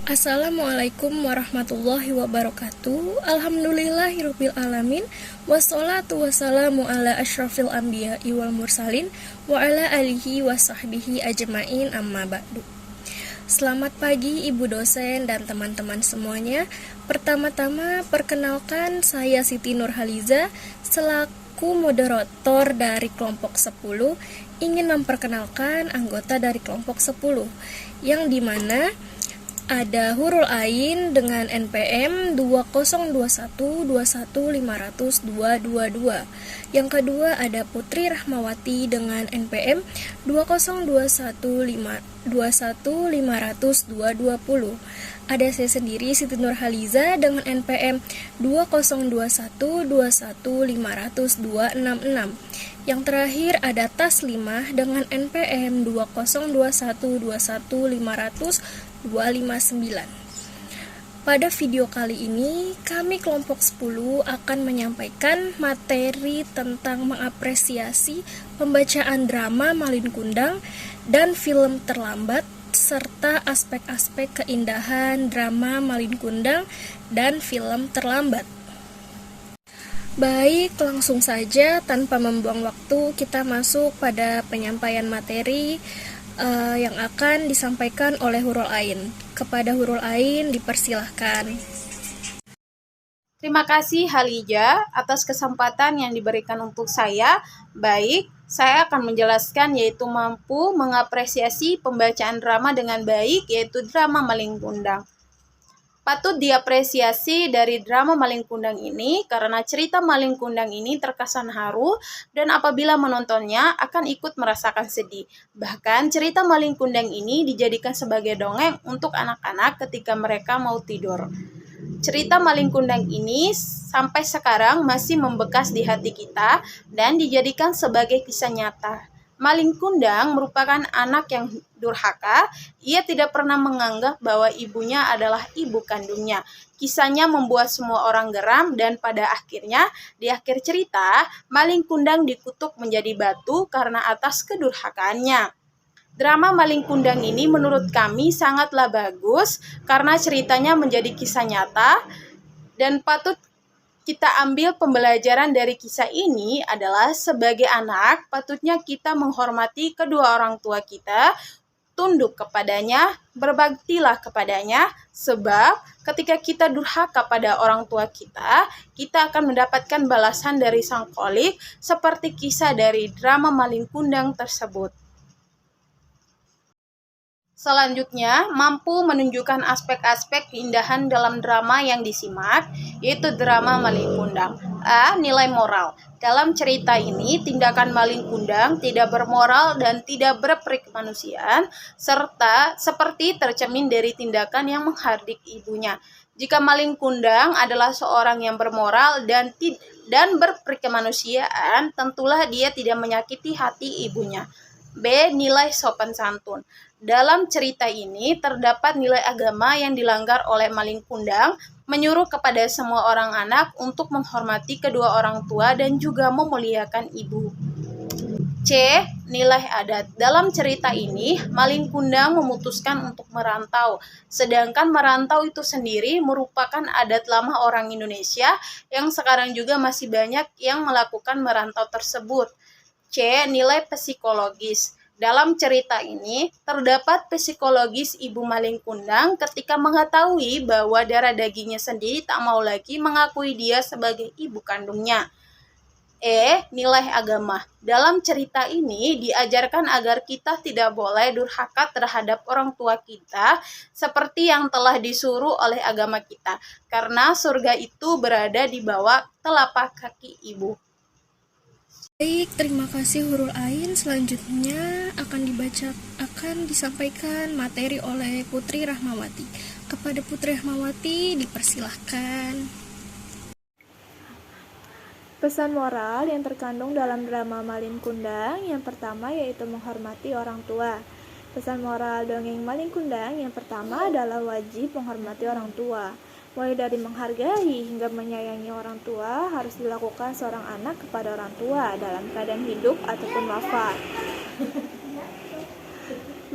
Assalamualaikum warahmatullahi wabarakatuh. Alhamdulillahirabbil alamin. Wassalatu wassalamu ala asyrafil anbiya'i wal mursalin wa ala alihi wa sahbihi ajmain amma ba'du. Selamat pagi Ibu dosen dan teman-teman semuanya. Pertama-tama perkenalkan, saya Siti Nurhaliza selaku moderator dari kelompok 10 ingin memperkenalkan anggota dari kelompok 10 yang dimana ada Hurul Ain dengan NPM 20212150222. Yang kedua ada Putri Rahmawati dengan NPM 20212150220. Ada saya sendiri Siti Nurhaliza dengan NPM 20212150266. Yang terakhir ada Taslimah dengan NPM 20212150259. Pada video kali ini, kami kelompok 10 akan menyampaikan materi tentang mengapresiasi pembacaan drama Malin Kundang dan film terlambat, serta aspek-aspek keindahan drama Malin Kundang dan film terlambat. Baik, langsung saja tanpa membuang waktu kita masuk pada penyampaian materi yang akan disampaikan oleh Hurul Ain. Kepada Hurul Ain dipersilahkan. Terima kasih Halija atas kesempatan yang diberikan untuk saya. Baik, saya akan menjelaskan yaitu mampu mengapresiasi pembacaan drama dengan baik, yaitu drama Malin Kundang. Patut diapresiasi dari drama Malin Kundang ini karena cerita Malin Kundang ini terkesan haru dan apabila menontonnya akan ikut merasakan sedih. Bahkan cerita Malin Kundang ini dijadikan sebagai dongeng untuk anak-anak ketika mereka mau tidur. Cerita Malin Kundang ini sampai sekarang masih membekas di hati kita dan dijadikan sebagai kisah nyata. Malin Kundang merupakan anak yang durhaka. Ia tidak pernah menganggap bahwa ibunya adalah ibu kandungnya. Kisahnya membuat semua orang geram dan pada akhirnya, di akhir cerita, Malin Kundang dikutuk menjadi batu karena atas kedurhakaannya. Drama Malin Kundang ini menurut kami sangatlah bagus karena ceritanya menjadi kisah nyata dan patut kita ambil pembelajaran dari kisah ini adalah sebagai anak, patutnya kita menghormati kedua orang tua kita, tunduk kepadanya, berbaktilah kepadanya, sebab ketika kita durhaka pada orang tua kita akan mendapatkan balasan dari Sang Kholik seperti kisah dari drama Malin Kundang tersebut. Selanjutnya, mampu menunjukkan aspek-aspek keindahan dalam drama yang disimak, yaitu drama Malin Kundang. A. Nilai moral. Dalam cerita ini, tindakan Malin Kundang tidak bermoral dan tidak berperikemanusiaan, serta seperti tercermin dari tindakan yang menghardik ibunya. Jika Malin Kundang adalah seorang yang bermoral dan berperikemanusiaan, tentulah dia tidak menyakiti hati ibunya. B. Nilai sopan santun. Dalam cerita ini terdapat nilai agama yang dilanggar oleh Malin Kundang, menyuruh kepada semua orang anak untuk menghormati kedua orang tua dan juga memuliakan ibu. C. Nilai adat. Dalam cerita ini, Malin Kundang memutuskan untuk merantau, sedangkan merantau itu sendiri merupakan adat lama orang Indonesia yang sekarang juga masih banyak yang melakukan merantau tersebut. C. Nilai psikologis. Dalam cerita ini, terdapat psikologis ibu Malin Kundang ketika mengetahui bahwa darah dagingnya sendiri tak mau lagi mengakui dia sebagai ibu kandungnya. E. Nilai agama. Dalam cerita ini diajarkan agar kita tidak boleh durhaka terhadap orang tua kita seperti yang telah disuruh oleh agama kita, karena surga itu berada di bawah telapak kaki ibu. Baik, terima kasih Hurul Ain. Selanjutnya akan disampaikan materi oleh Putri Rahmawati. Kepada Putri Rahmawati dipersilahkan. Pesan moral yang terkandung dalam drama Malin Kundang yang pertama yaitu menghormati orang tua. Pesan moral dongeng Malin Kundang yang pertama adalah wajib menghormati orang tua. Mulai dari menghargai hingga menyayangi orang tua harus dilakukan seorang anak kepada orang tua dalam keadaan hidup ataupun wafat.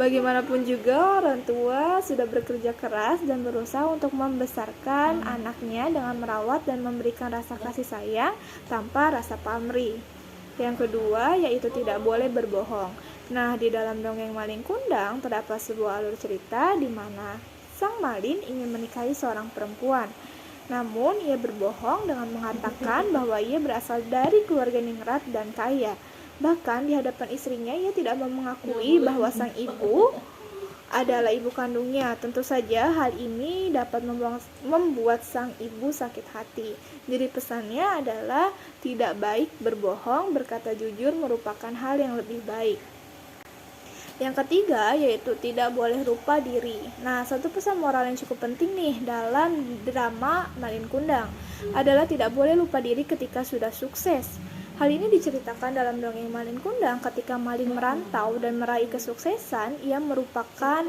Bagaimanapun juga orang tua sudah bekerja keras dan berusaha untuk membesarkan anaknya dengan merawat dan memberikan rasa kasih sayang tanpa rasa pamrih. Yang kedua yaitu tidak boleh berbohong. Nah, di dalam dongeng Malin Kundang terdapat sebuah alur cerita di mana sang Malin ingin menikahi seorang perempuan. Namun ia berbohong dengan mengatakan bahwa ia berasal dari keluarga ningrat dan kaya. Bahkan di hadapan istrinya ia tidak mau mengakui bahwa sang ibu adalah ibu kandungnya. Tentu saja hal ini dapat membuat sang ibu sakit hati. Jadi pesannya adalah tidak baik berbohong, berkata jujur merupakan hal yang lebih baik. Yang ketiga yaitu tidak boleh lupa diri. Nah, satu pesan moral yang cukup penting nih dalam drama Malin Kundang adalah tidak boleh lupa diri ketika sudah sukses. Hal ini diceritakan dalam dongeng Malin Kundang ketika Malin merantau dan meraih kesuksesan, ia melupakan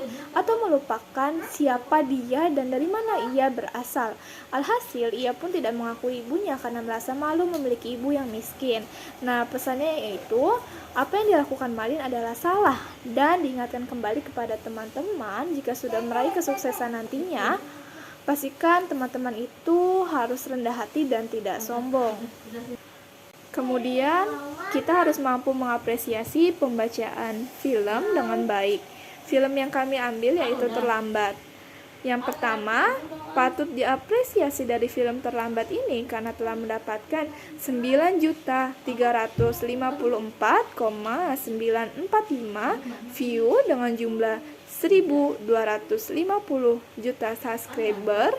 siapa dia dan dari mana ia berasal. Alhasil, ia pun tidak mengakui ibunya karena merasa malu memiliki ibu yang miskin. Nah, pesannya yaitu, apa yang dilakukan Malin adalah salah dan diingatkan kembali kepada teman-teman jika sudah meraih kesuksesan nantinya, pastikan teman-teman itu harus rendah hati dan tidak sombong. Kemudian, kita harus mampu mengapresiasi pembacaan film dengan baik. Film yang kami ambil yaitu Terlambat. Yang pertama, patut diapresiasi dari film Terlambat ini karena telah mendapatkan 9.354,945 view dengan jumlah 1.250 juta subscriber.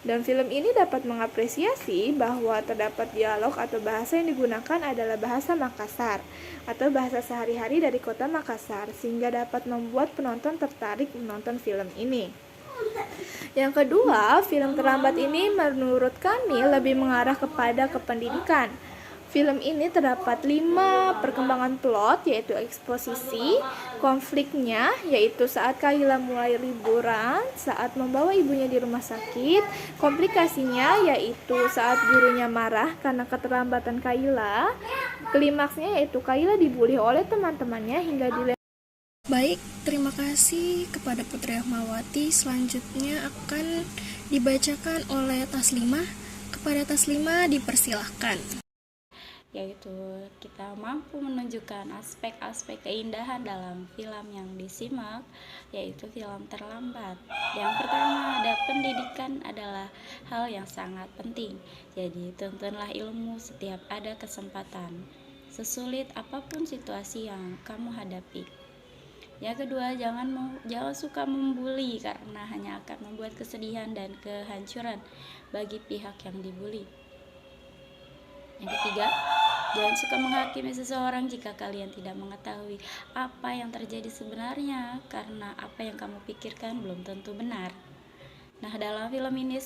Dan film ini dapat mengapresiasi bahwa terdapat dialog atau bahasa yang digunakan adalah bahasa Makassar atau bahasa sehari-hari dari kota Makassar, sehingga dapat membuat penonton tertarik menonton film ini. Yang kedua, film Terlambat ini menurut kami lebih mengarah kepada kependidikan. Film ini terdapat 5 perkembangan plot, yaitu eksposisi, konfliknya, yaitu saat Kahila mulai liburan, saat membawa ibunya di rumah sakit, komplikasinya, yaitu saat gurunya marah karena keterlambatan Kahila, klimaksnya yaitu Kahila dibully oleh teman-temannya hingga Baik, terima kasih kepada Putri Ahmawati. Selanjutnya akan dibacakan oleh Taslimah. Kepada Taslimah dipersilahkan. Yaitu kita mampu menunjukkan aspek-aspek keindahan dalam film yang disimak, yaitu film Terlambat. Yang pertama, ada pendidikan adalah hal yang sangat penting. Jadi tuntunlah ilmu setiap ada kesempatan, sesulit apapun situasi yang kamu hadapi. Yang kedua, jangan suka membuli karena hanya akan membuat kesedihan dan kehancuran bagi pihak yang dibuli. Yang ketiga, jangan suka menghakimi seseorang jika kalian tidak mengetahui apa yang terjadi sebenarnya, karena apa yang kamu pikirkan belum tentu benar. Nah, dalam film ini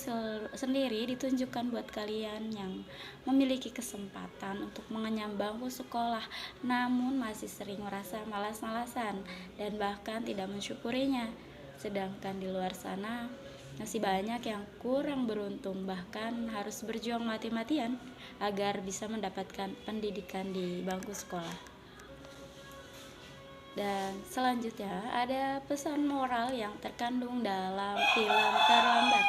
sendiri ditunjukkan buat kalian yang memiliki kesempatan untuk mengenyam bangku sekolah, namun masih sering merasa malas-malasan dan bahkan tidak mensyukurinya. Sedangkan di luar sana, masih banyak yang kurang beruntung, bahkan harus berjuang mati-matian agar bisa mendapatkan pendidikan di bangku sekolah. Dan selanjutnya ada pesan moral yang terkandung dalam film Terlambat,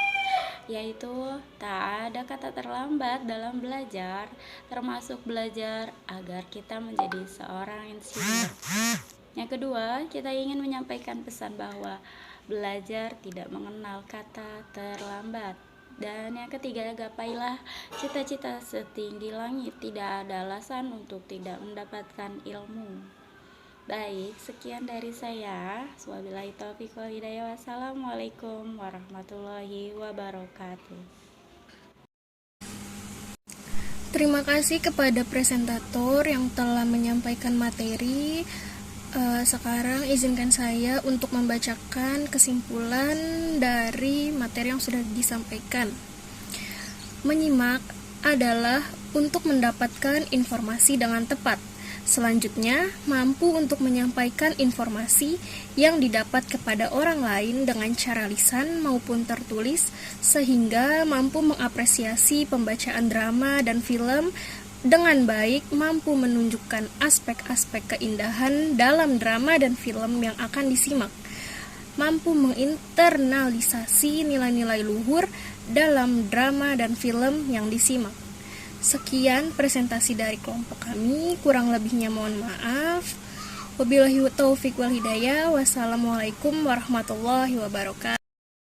yaitu tak ada kata terlambat dalam belajar, termasuk belajar agar kita menjadi seorang insinyur. Yang kedua, kita ingin menyampaikan pesan bahwa belajar tidak mengenal kata terlambat. Dan yang ketiga, gapailah cita-cita setinggi langit, tidak ada alasan untuk tidak mendapatkan ilmu. Baik, sekian dari saya. Wabillahi taufiq wal hidayah. Wassalamualaikum warahmatullahi wabarakatuh. Terima kasih kepada presentator yang telah menyampaikan materi. Sekarang izinkan saya untuk membacakan kesimpulan dari materi yang sudah disampaikan. Menyimak adalah untuk mendapatkan informasi dengan tepat. Selanjutnya, mampu untuk menyampaikan informasi yang didapat kepada orang lain dengan cara lisan maupun tertulis, sehingga mampu mengapresiasi pembacaan drama dan film dengan baik, mampu menunjukkan aspek-aspek keindahan dalam drama dan film yang akan disimak. mampu menginternalisasi nilai-nilai luhur dalam drama dan film yang disimak. Sekian presentasi dari kelompok kami, kurang lebihnya mohon maaf. Wabillahi taufiq wal hidayah. Wassalamualaikum warahmatullahi wabarakatuh.